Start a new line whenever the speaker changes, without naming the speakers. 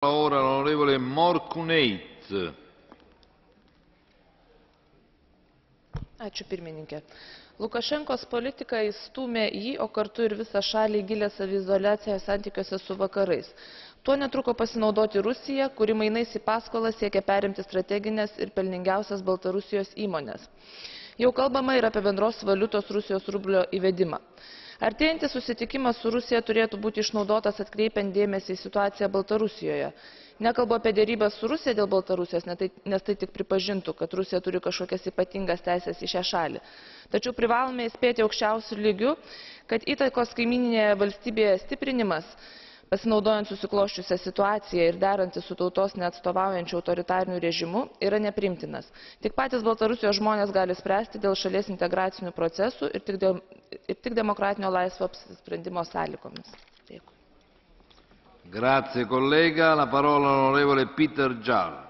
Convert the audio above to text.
Ora l'onorevole Morkuneit.
Ačiū pirmininkė. Lukašenkos politika įstūmė jį, o kartu ir visą šalį į gilią saviizoliaciją santykiuose su vakarais. Tuo netruko pasinaudoti Rusija, kuri mainais į paskolą siekia perimti strateginės ir pelningiausias Baltarusijos įmones. Jau kalbama ir apie bendros valiutos Rusijos rublio įvedimą. Artėjantis susitikimas su Rusija turėtų būti išnaudotas atkreipiant dėmesį į situaciją Baltarusijoje. Nekalbu apie derybas su Rusija dėl Baltarusijos, nes tai tik pripažintų, kad Rusija turi kažkokias ypatingas teisės į šią šalį. Tačiau privalome įspėti aukščiausiu lygiu, kad įtakos kaimyninėje valstybėje stiprinimas, pasinaudojant susiklosčiusią situaciją ir derantis su tautos neatstovaujančiu autoritariniu režimu, yra nepriimtinas. Tik patys Baltarusijos žmonės gali spręsti dėl šalies integracinių procesų ir tik demokratinio laisvo apsisprendimo sąlygomis. Dėkui.
Grazie collega, la parola all'onorevole Peter Jaar.